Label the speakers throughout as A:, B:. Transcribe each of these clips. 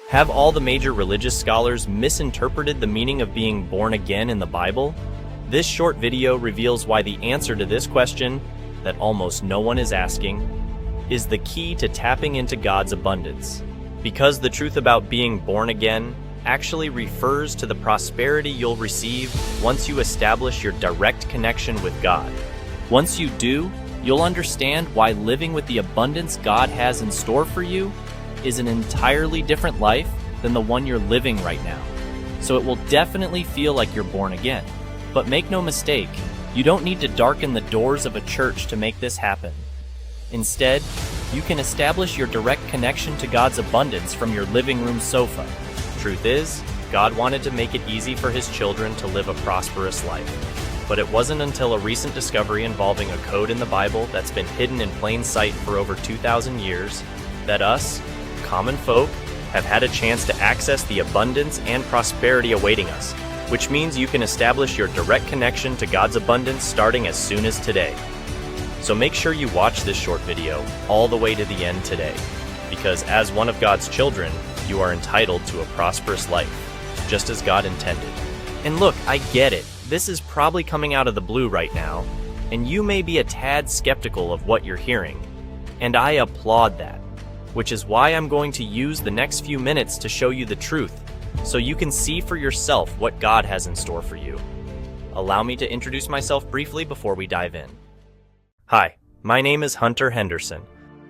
A: Have all the major religious scholars misinterpreted the meaning of being born again in the Bible? This short video reveals why the answer to this question, that almost no one is asking, is the key to tapping into God's abundance. Because the truth about being born again actually refers to the prosperity you'll receive once you establish your direct connection with God. Once you do, you'll understand why living with the abundance God has in store for you is an entirely different life than the one you're living right now. So it will definitely feel like you're born again. But make no mistake, you don't need to darken the doors of a church to make this happen. Instead, you can establish your direct connection to God's abundance from your living room sofa. Truth is, God wanted to make it easy for His children to live a prosperous life. But it wasn't until a recent discovery involving a code in the Bible that's been hidden in plain sight for over 2,000 years that us, common folk, have had a chance to access the abundance and prosperity awaiting us, which means you can establish your direct connection to God's abundance starting as soon as today. So make sure you watch this short video all the way to the end today, because as one of God's children, you are entitled to a prosperous life, just as God intended. And look, I get it. This is probably coming out of the blue right now, and you may be a tad skeptical of what you're hearing. And I applaud that, which is why I'm going to use the next few minutes to show you the truth, so you can see for yourself what God has in store for you. Allow me to introduce myself briefly before we dive in. Hi, my name is Hunter Henderson.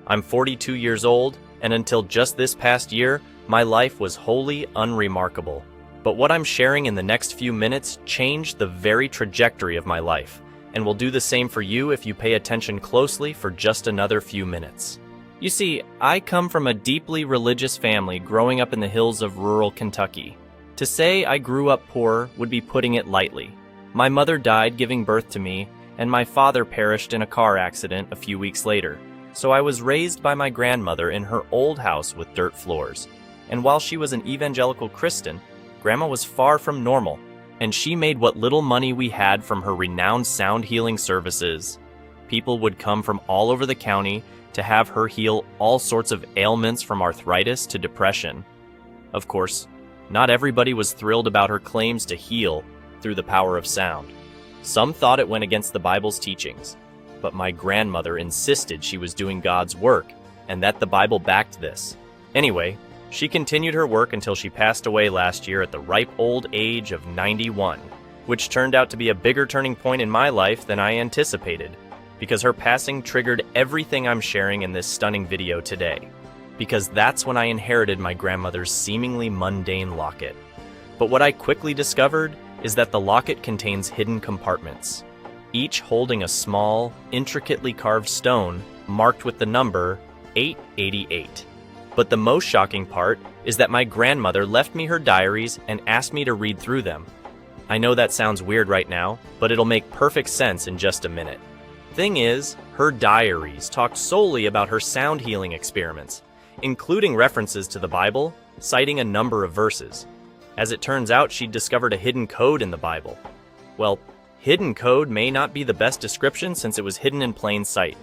A: I'm 42 years old, and until just this past year, my life was wholly unremarkable. But what I'm sharing in the next few minutes changed the very trajectory of my life, and will do the same for you if you pay attention closely for just another few minutes. You see, I come from a deeply religious family growing up in the hills of rural Kentucky. To say I grew up poor would be putting it lightly. My mother died giving birth to me, and my father perished in a car accident a few weeks later. So I was raised by my grandmother in her old house with dirt floors. And while she was an evangelical Christian, Grandma was far from normal, and she made what little money we had from her renowned sound healing services. People would come from all over the county to have her heal all sorts of ailments from arthritis to depression. Of course, not everybody was thrilled about her claims to heal through the power of sound. Some thought it went against the Bible's teachings, but my grandmother insisted she was doing God's work and that the Bible backed this. Anyway, she continued her work until she passed away last year at the ripe old age of 91, which turned out to be a bigger turning point in my life than I anticipated, because her passing triggered everything I'm sharing in this stunning video today. Because that's when I inherited my grandmother's seemingly mundane locket. But what I quickly discovered is that the locket contains hidden compartments, each holding a small, intricately carved stone marked with the number 888. But the most shocking part is that my grandmother left me her diaries and asked me to read through them. I know that sounds weird right now, but it'll make perfect sense in just a minute. Thing is, her diaries talked solely about her sound healing experiments, including references to the Bible, citing a number of verses. As it turns out, she'd discovered a hidden code in the Bible. Well, hidden code may not be the best description since it was hidden in plain sight,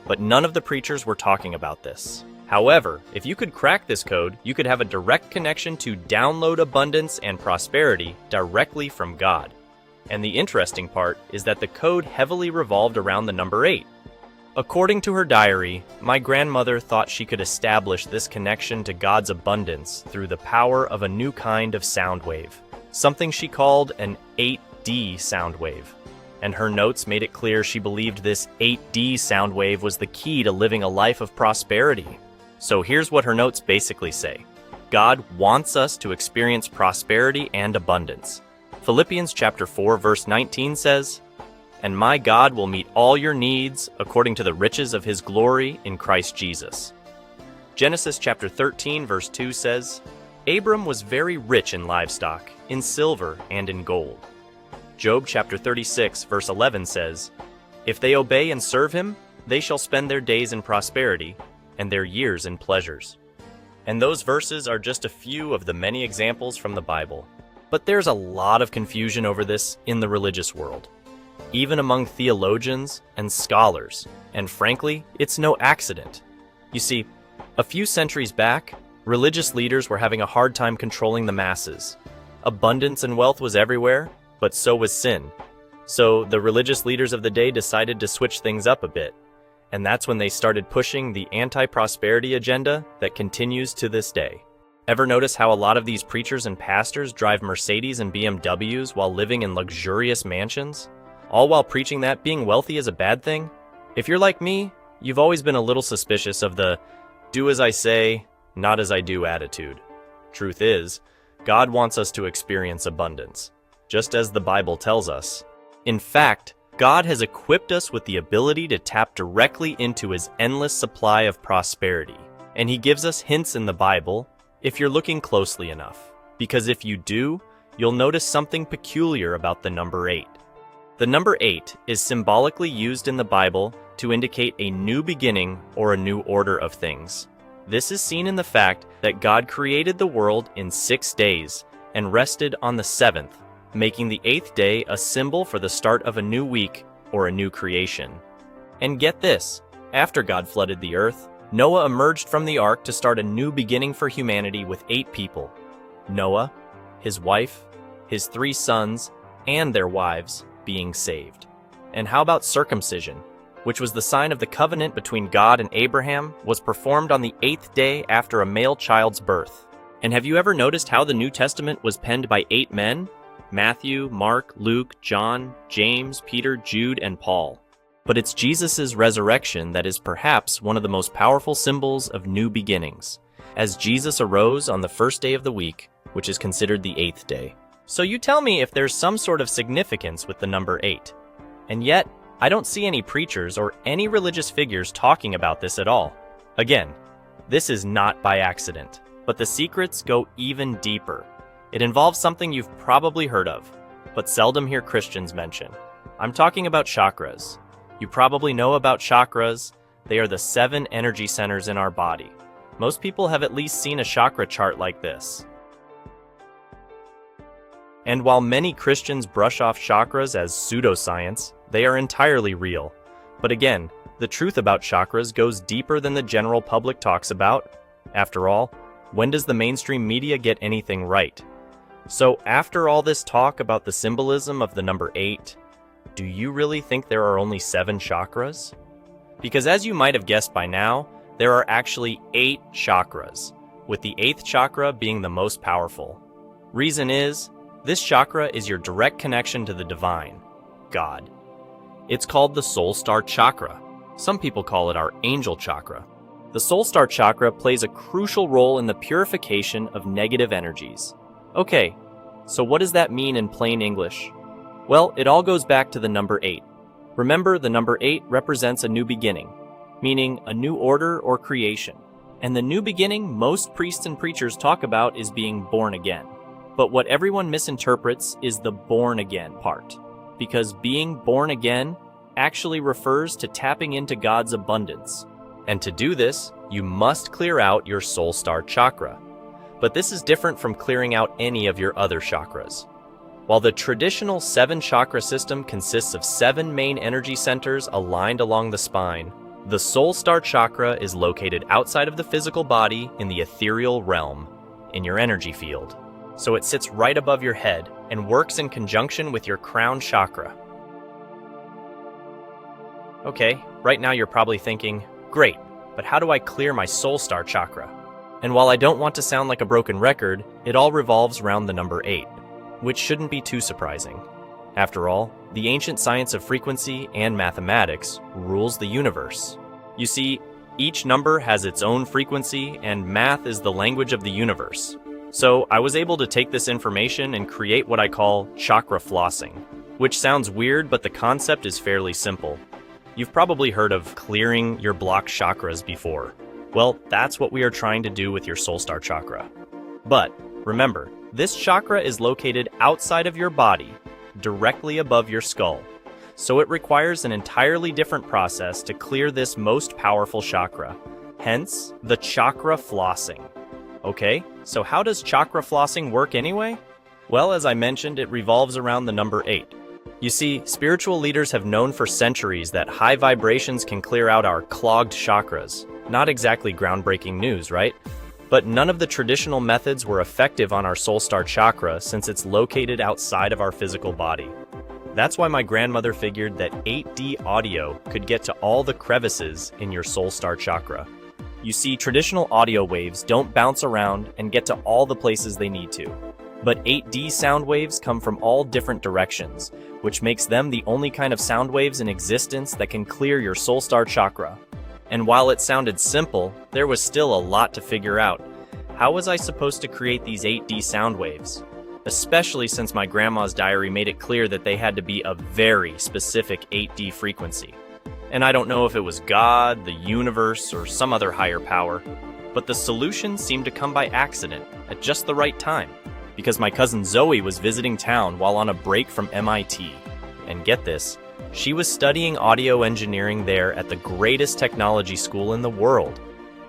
A: but none of the preachers were talking about this. However, if you could crack this code, you could have a direct connection to download abundance and prosperity directly from God. And the interesting part is that the code heavily revolved around the number 8. According to her diary, my grandmother thought she could establish this connection to God's abundance through the power of a new kind of sound wave, something she called an 8D sound wave. And her notes made it clear she believed this 8D sound wave was the key to living a life of prosperity. So here's what her notes basically say. God wants us to experience prosperity and abundance. Philippians chapter 4 verse 19 says, "And my God will meet all your needs according to the riches of His glory in Christ Jesus." Genesis chapter 13 verse 2 says, "Abram was very rich in livestock, in silver and in gold." Job chapter 36 verse 11 says, "If they obey and serve Him, they shall spend their days in prosperity and their years in pleasures." And those verses are just a few of the many examples from the Bible. But there's a lot of confusion over this in the religious world, even among theologians and scholars, and frankly, it's no accident. You see, a few centuries back, Religious leaders were having a hard time controlling the masses. Abundance and wealth was everywhere, but so was sin. So the religious leaders of the day decided to switch things up a bit. And that's when they started pushing the anti-prosperity agenda that continues to this day. Ever notice how a lot of these preachers and pastors drive Mercedes and BMWs while living in luxurious mansions? All while preaching that being wealthy is a bad thing? If you're like me, you've always been a little suspicious of the do as I say, not as I do attitude. Truth is, God wants us to experience abundance, just as the Bible tells us. In fact, God has equipped us with the ability to tap directly into His endless supply of prosperity. And He gives us hints in the Bible if you're looking closely enough. Because if you do, you'll notice something peculiar about the number 8. The number 8 is symbolically used in the Bible to indicate a new beginning or a new order of things. This is seen in the fact that God created the world in 6 days and rested on the 7th, making the 8th day a symbol for the start of a new week or a new creation. And get this, after God flooded the earth, Noah emerged from the ark to start a new beginning for humanity with 8 people. Noah, his wife, his 3 sons, and their wives being saved. And how about circumcision, which was the sign of the covenant between God and Abraham, was performed on the 8th day after a male child's birth. And have you ever noticed how the New Testament was penned by 8 men? Matthew, Mark, Luke, John, James, Peter, Jude, and Paul. But it's Jesus' resurrection that is perhaps one of the most powerful symbols of new beginnings, as Jesus arose on the first day of the week, which is considered the 8th day. So you tell me if there's some sort of significance with the number 8. And yet, I don't see any preachers or any religious figures talking about this at all. Again, this is not by accident, but the secrets go even deeper. It involves something you've probably heard of, but seldom hear Christians mention. I'm talking about chakras. You probably know about chakras. They are the 7 energy centers in our body. Most people have at least seen a chakra chart like this. And while many Christians brush off chakras as pseudoscience, they are entirely real. But again, the truth about chakras goes deeper than the general public talks about. After all, when does the mainstream media get anything right? So after all this talk about the symbolism of the number 8, do you really think there are only 7 chakras? Because as you might have guessed by now, there are actually 8 chakras, with the 8th chakra being the most powerful. Reason is, this chakra is your direct connection to the divine, God. It's called the Soul Star Chakra. Some people call it our angel chakra. The Soul Star Chakra plays a crucial role in the purification of negative energies. Okay, so what does that mean in plain English? Well, it all goes back to the number 8. Remember, the number 8 represents a new beginning, meaning a new order or creation. And the new beginning most priests and preachers talk about is being born again. But what everyone misinterprets is the born again part, because being born again actually refers to tapping into God's abundance. And to do this, you must clear out your Soul Star Chakra. But this is different from clearing out any of your other chakras. While the traditional 7 chakra system consists of 7 main energy centers aligned along the spine, the Soul Star Chakra is located outside of the physical body in the ethereal realm, in your energy field. So it sits right above your head and works in conjunction with your crown chakra. Okay, right now you're probably thinking, great, but how do I clear my Soul Star Chakra? And while I don't want to sound like a broken record, it all revolves around the number 8, which shouldn't be too surprising. After all, the ancient science of frequency and mathematics rules the universe. You see, each number has its own frequency, and math is the language of the universe. So I was able to take this information and create what I call chakra flossing, which sounds weird, but the concept is fairly simple. You've probably heard of clearing your blocked chakras before. Well, that's what we are trying to do with your Soul Star Chakra. But remember, this chakra is located outside of your body, directly above your skull. So it requires an entirely different process to clear this most powerful chakra. Hence, the chakra flossing. Okay, so how does chakra flossing work anyway? Well, as I mentioned, it revolves around the number 8. You see, spiritual leaders have known for centuries that high vibrations can clear out our clogged chakras. Not exactly groundbreaking news, right? But none of the traditional methods were effective on our Soul Star Chakra since it's located outside of our physical body. That's why my grandmother figured that 8D audio could get to all the crevices in your Soul Star Chakra. You see, traditional audio waves don't bounce around and get to all the places they need to. But 8D sound waves come from all different directions, which makes them the only kind of sound waves in existence that can clear your Soul Star Chakra. And while it sounded simple, there was still a lot to figure out. How was I supposed to create these 8D sound waves? Especially since my grandma's diary made it clear that they had to be a very specific 8D frequency. And I don't know if it was God, the universe, or some other higher power, but the solution seemed to come by accident at just the right time, because my cousin Zoe was visiting town while on a break from MIT. And get this, she was studying audio engineering there at the greatest technology school in the world.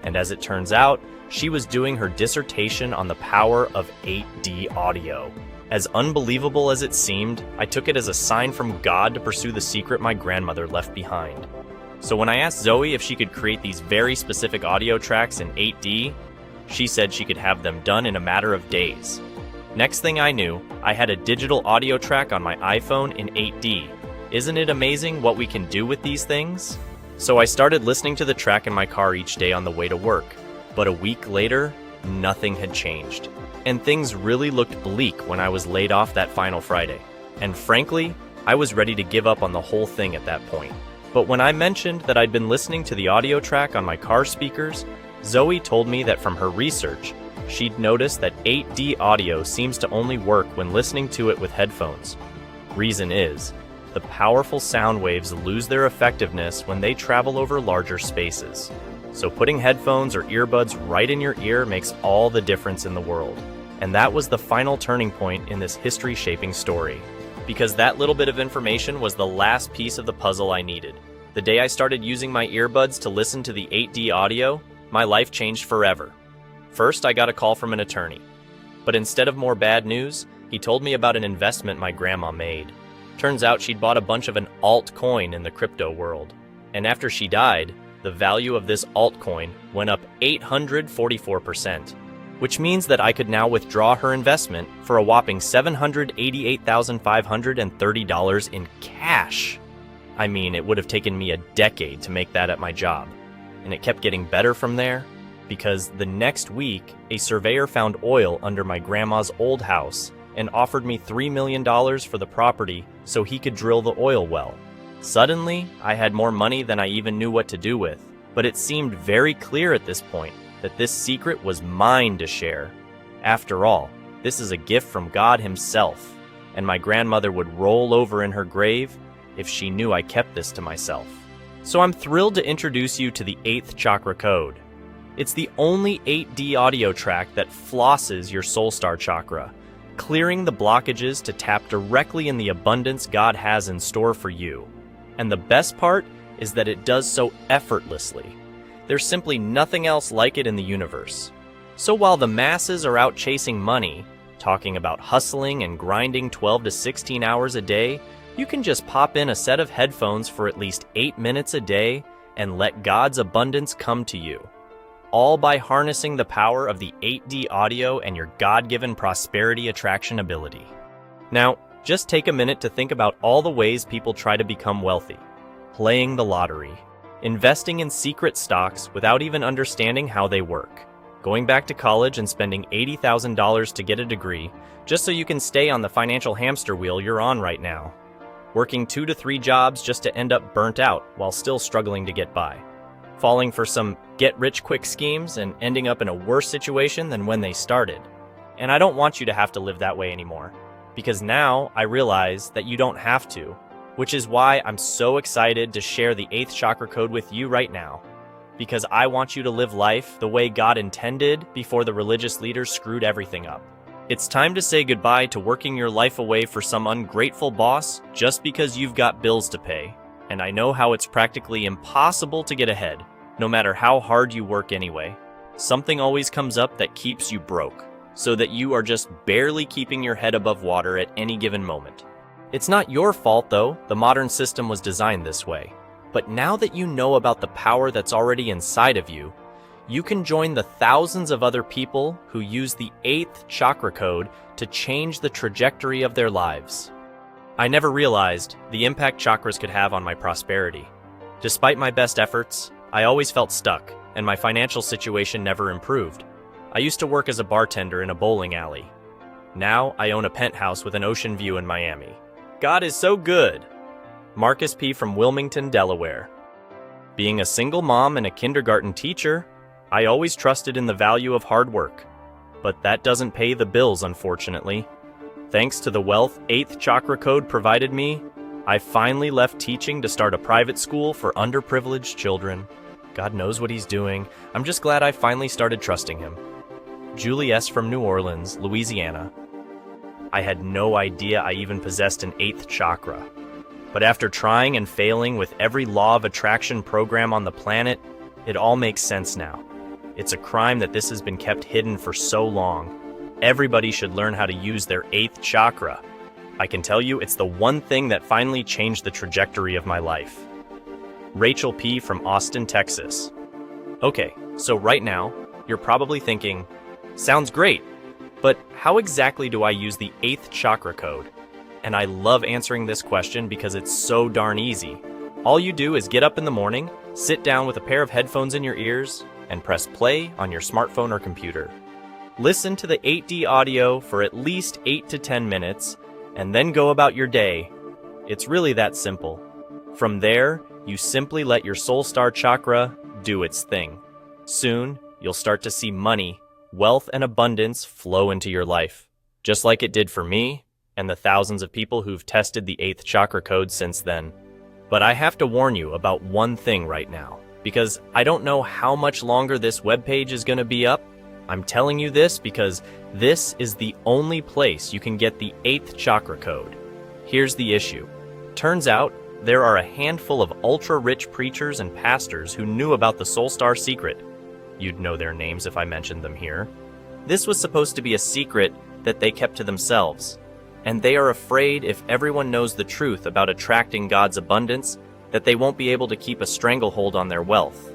A: And as it turns out, she was doing her dissertation on the power of 8D audio. As unbelievable as it seemed, I took it as a sign from God to pursue the secret my grandmother left behind. So when I asked Zoe if she could create these very specific audio tracks in 8D, she said she could have them done in a matter of days. Next thing I knew, I had a digital audio track on my iPhone in 8D. Isn't it amazing what we can do with these things? So I started listening to the track in my car each day on the way to work. But a week later, nothing had changed. And things really looked bleak when I was laid off that final Friday. And frankly, I was ready to give up on the whole thing at that point. But when I mentioned that I'd been listening to the audio track on my car speakers, Zoe told me that from her research, she'd noticed that 8D audio seems to only work when listening to it with headphones. Reason is, the powerful sound waves lose their effectiveness when they travel over larger spaces. So putting headphones or earbuds right in your ear makes all the difference in the world. And that was the final turning point in this history-shaping story. Because that little bit of information was the last piece of the puzzle I needed. The day I started using my earbuds to listen to the 8D audio, my life changed forever. First, I got a call from an attorney. But instead of more bad news, he told me about an investment my grandma made. Turns out she'd bought a bunch of an altcoin in the crypto world. And after she died, the value of this altcoin went up 844%, which means that I could now withdraw her investment for a whopping $788,530 in cash. I mean, it would have taken me a decade to make that at my job. And it kept getting better from there, because the next week, a surveyor found oil under my grandma's old house and offered me $3 million for the property so he could drill the oil well. Suddenly, I had more money than I even knew what to do with, but it seemed very clear at this point that this secret was mine to share. After all, this is a gift from God himself, and my grandmother would roll over in her grave if she knew I kept this to myself. So I'm thrilled to introduce you to the 8th Chakra code. It's the only 8D audio track that flosses your Soul Star Chakra, clearing the blockages to tap directly in the abundance God has in store for you. And the best part is that it does so effortlessly. There's simply nothing else like it in the universe. So while the masses are out chasing money, talking about hustling and grinding 12 to 16 hours a day, you can just pop in a set of headphones for at least 8 minutes a day and let God's abundance come to you. All by harnessing the power of the 8D audio and your God-given prosperity attraction ability. Now, just take a minute to think about all the ways people try to become wealthy. Playing the lottery, investing in secret stocks without even understanding how they work, going back to college and spending $80,000 to get a degree just so you can stay on the financial hamster wheel you're on right now, working 2 to 3 jobs just to end up burnt out while still struggling to get by, falling for some get-rich-quick schemes and ending up in a worse situation than when they started. And I don't want you to have to live that way anymore, because now I realize that you don't have to, which is why I'm so excited to share the 8th Chakra code with you right now, because I want you to live life the way God intended before the religious leaders screwed everything up. It's time to say goodbye to working your life away for some ungrateful boss just because you've got bills to pay. And I know how it's practically impossible to get ahead, no matter how hard you work anyway. Something always comes up that keeps you broke, so that you are just barely keeping your head above water at any given moment. It's not your fault though, the modern system was designed this way. But now that you know about the power that's already inside of you, you can join the thousands of other people who use the 8th Chakra code to change the trajectory of their lives. I never realized the impact chakras could have on my prosperity. Despite my best efforts, I always felt stuck, and my financial situation never improved. I used to work as a bartender in a bowling alley. Now I own a penthouse with an ocean view in Miami. God is so good! Marcus P. from Wilmington, Delaware. Being a single mom and a kindergarten teacher, I always trusted in the value of hard work. But that doesn't pay the bills, unfortunately. Thanks to the wealth 8th Chakra code provided me, I finally left teaching to start a private school for underprivileged children. God knows what he's doing. I'm just glad I finally started trusting him. Julie S. from New Orleans, Louisiana. I had no idea I even possessed an 8th chakra. But after trying and failing with every law of attraction program on the planet, it all makes sense now. It's a crime that this has been kept hidden for so long. Everybody should learn how to use their 8th chakra. I can tell you it's the one thing that finally changed the trajectory of my life. Rachel P. from Austin, Texas. Okay, so right now, you're probably thinking, sounds great, but how exactly do I use the 8th chakra code? And I love answering this question because it's so darn easy. All you do is get up in the morning, sit down with a pair of headphones in your ears, and press play on your smartphone or computer. Listen to the 8D audio for at least 8 to 10 minutes, and then go about your day. It's really that simple. From there, you simply let your Soul Star Chakra do its thing. Soon, you'll start to see money, wealth, and abundance flow into your life, just like it did for me and the thousands of people who've tested the 8th Chakra code since then. But I have to warn you about one thing right now, because I don't know how much longer this webpage is going to be up. I'm telling you this because this is the only place you can get the 8th Chakra code. Here's the issue. Turns out, there are a handful of ultra-rich preachers and pastors who knew about the Soul Star secret. You'd know their names if I mentioned them here. This was supposed to be a secret that they kept to themselves. And they are afraid if everyone knows the truth about attracting God's abundance, that they won't be able to keep a stranglehold on their wealth.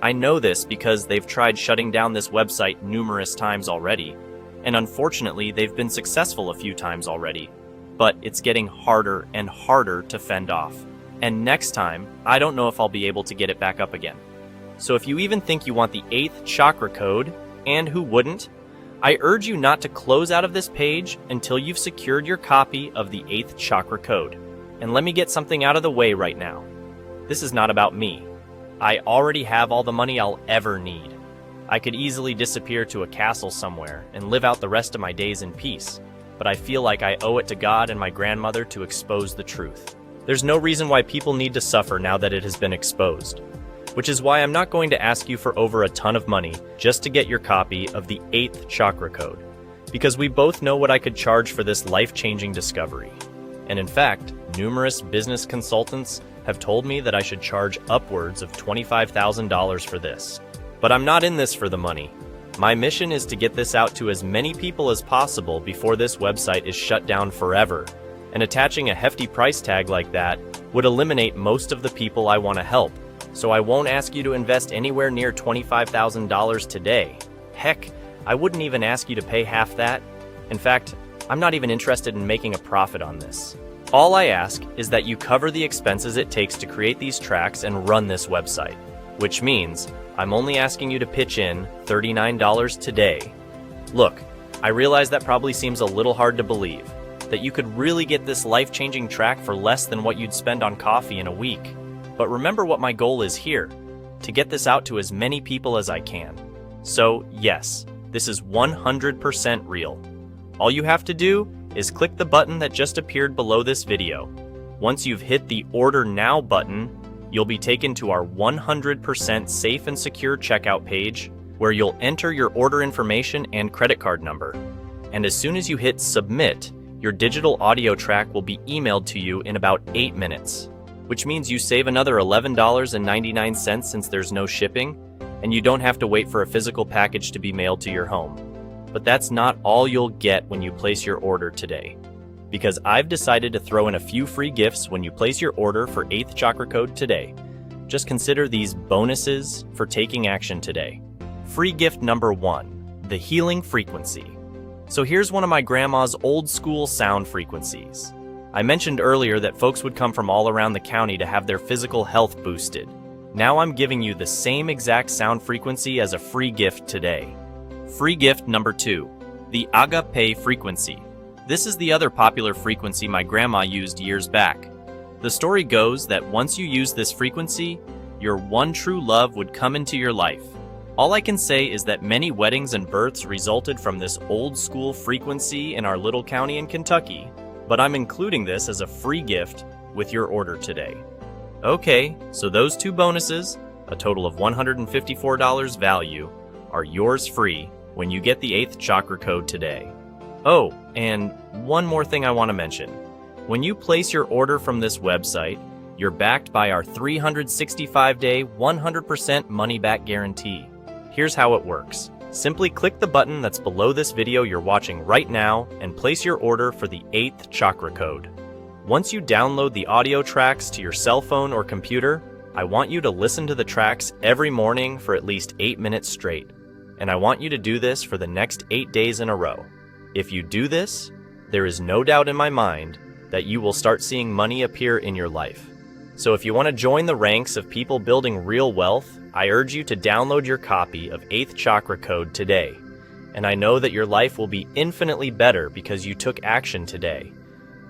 A: I know this because they've tried shutting down this website numerous times already, and unfortunately they've been successful a few times already, but it's getting harder and harder to fend off. And next time, I don't know if I'll be able to get it back up again. So if you even think you want the 8th Chakra code, and who wouldn't, I urge you not to close out of this page until you've secured your copy of the 8th Chakra code. And let me get something out of the way right now. This is not about me. I already have all the money I'll ever need. I could easily disappear to a castle somewhere and live out the rest of my days in peace, but I feel like I owe it to God and my grandmother to expose the truth. There's no reason why people need to suffer now that it has been exposed, which is why I'm not going to ask you for over a ton of money just to get your copy of the 8th Chakra code, because we both know what I could charge for this life-changing discovery. And in fact, numerous business consultants have told me that I should charge upwards of $25,000 for this. But I'm not in this for the money. My mission is to get this out to as many people as possible before this website is shut down forever, and attaching a hefty price tag like that would eliminate most of the people I want to help. So I won't ask you to invest anywhere near $25,000 today. Heck, I wouldn't even ask you to pay half that. In fact, I'm not even interested in making a profit on this. All I ask is that you cover the expenses it takes to create these tracks and run this website, which means I'm only asking you to pitch in $39 today. Look, I realize that probably seems a little hard to believe, that you could really get this life-changing track for less than what you'd spend on coffee in a week. But remember what my goal is here, to get this out to as many people as I can. So yes, this is 100% real. All you have to do is click the button that just appeared below this video. Once you've hit the Order Now button, you'll be taken to our 100% safe and secure checkout page, where you'll enter your order information and credit card number. And as soon as you hit Submit, your digital audio track will be emailed to you in about 8 minutes, which means you save another $11.99 since there's no shipping, and you don't have to wait for a physical package to be mailed to your home. But that's not all you'll get when you place your order today, because I've decided to throw in a few free gifts when you place your order for 8th Chakra code today. Just consider these bonuses for taking action today. Free gift number 1, the healing frequency. So here's one of my grandma's old school sound frequencies. I mentioned earlier that folks would come from all around the county to have their physical health boosted. Now I'm giving you the same exact sound frequency as a free gift today. Free gift number 2, the agape frequency. This is the other popular frequency my grandma used years back. The story goes that once you use this frequency, your one true love would come into your life. All I can say is that many weddings and births resulted from this old school frequency in our little county in Kentucky, but I'm including this as a free gift with your order today. Okay, so those 2 bonuses, a total of $154 value, are yours free when you get the 8th Chakra code today. Oh, and one more thing I want to mention. When you place your order from this website, you're backed by our 365-day, 100% money-back guarantee. Here's how it works. Simply click the button that's below this video you're watching right now and place your order for the 8th Chakra code. Once you download the audio tracks to your cell phone or computer, I want you to listen to the tracks every morning for at least 8 minutes straight. And I want you to do this for the next 8 days in a row. If you do this, there is no doubt in my mind that you will start seeing money appear in your life. So if you want to join the ranks of people building real wealth, I urge you to download your copy of 8th Chakra Code today. And I know that your life will be infinitely better because you took action today.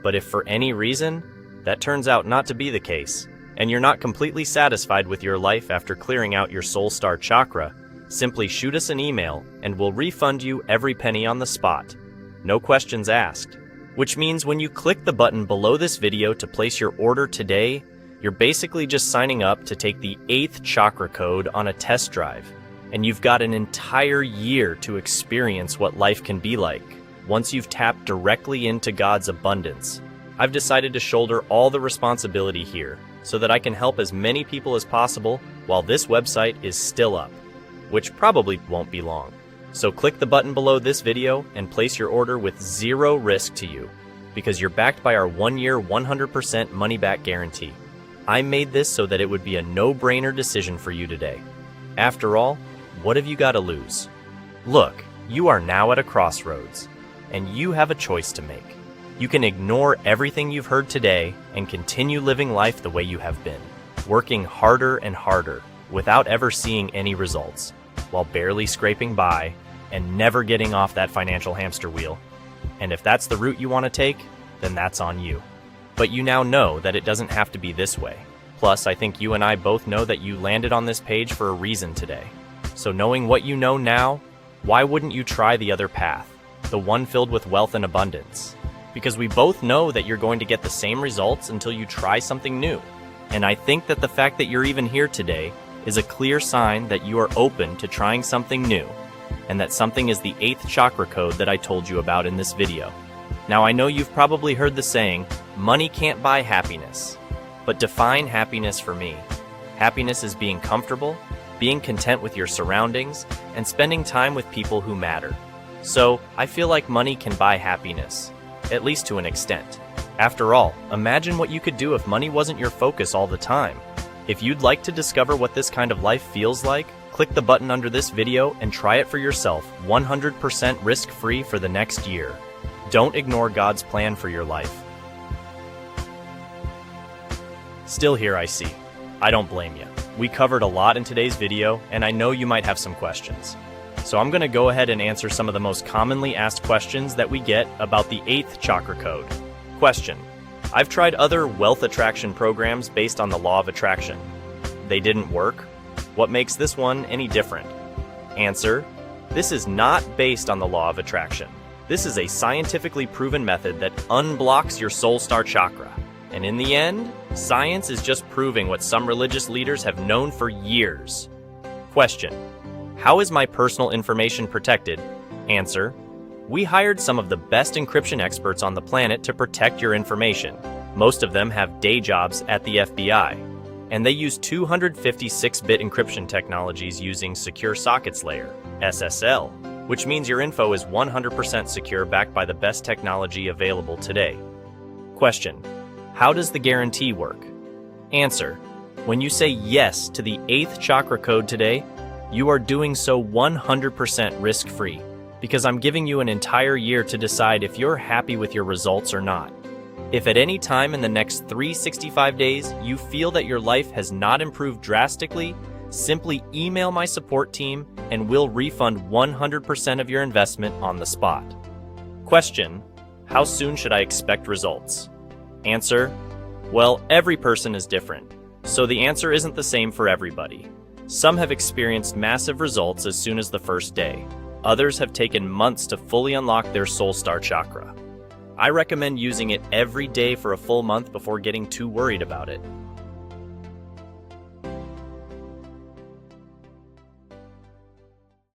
A: But if for any reason that turns out not to be the case, and you're not completely satisfied with your life after clearing out your Soul Star Chakra, simply shoot us an email and we'll refund you every penny on the spot. No questions asked. Which means when you click the button below this video to place your order today, you're basically just signing up to take the 8th Chakra code on a test drive. And you've got an entire year to experience what life can be like once you've tapped directly into God's abundance. I've decided to shoulder all the responsibility here so that I can help as many people as possible while this website is still up, which probably won't be long. So click the button below this video and place your order with 0 risk to you because you're backed by our 1-year 100% money-back guarantee. I made this so that it would be a no-brainer decision for you today. After all, what have you got to lose? Look, you are now at a crossroads, and you have a choice to make. You can ignore everything you've heard today and continue living life the way you have been, working harder and harder without ever seeing any results, while barely scraping by and never getting off that financial hamster wheel. And if that's the route you want to take, then that's on you. But you now know that it doesn't have to be this way. Plus, I think you and I both know that you landed on this page for a reason today. So knowing what you know now, why wouldn't you try the other path, the one filled with wealth and abundance? Because we both know that you're going to get the same results until you try something new. And I think that the fact that you're even here today is a clear sign that you are open to trying something new, and that something is the 8th Chakra code that I told you about in this video. Now I know you've probably heard the saying, money can't buy happiness. But define happiness for me. Happiness is being comfortable, being content with your surroundings, and spending time with people who matter. So I feel like money can buy happiness, at least to an extent. After all, imagine what you could do if money wasn't your focus all the time. If you'd like to discover what this kind of life feels like, click the button under this video and try it for yourself, 100% risk-free for the next year. Don't ignore God's plan for your life. Still here, I see. I don't blame you. We covered a lot in today's video, and I know you might have some questions. So I'm going to go ahead and answer some of the most commonly asked questions that we get about the 8th Chakra code. Question: I've tried other wealth attraction programs based on the law of attraction. They didn't work. What makes this one any different? Answer: This is not based on the law of attraction. This is a scientifically proven method that unblocks your Soul Star Chakra. And in the end, science is just proving what some religious leaders have known for years. Question: How is my personal information protected? Answer: We hired some of the best encryption experts on the planet to protect your information. Most of them have day jobs at the FBI. And they use 256-bit encryption technologies using Secure Sockets Layer, SSL, which means your info is 100% secure backed by the best technology available today. Question: How does the guarantee work? Answer: When you say yes to the 8th Chakra code today, You are doing so 100% risk-free, because I'm giving you an entire year to decide if you're happy with your results or not. If at any time in the next 365 days you feel that your life has not improved drastically, simply email my support team and we'll refund 100% of your investment on the spot. Question: how soon should I expect results? Answer: well, every person is different, so the answer isn't the same for everybody. Some have experienced massive results as soon as the first day. Others have taken months to fully unlock their Soul Star Chakra. I recommend using it every day for a full month before getting too worried about it.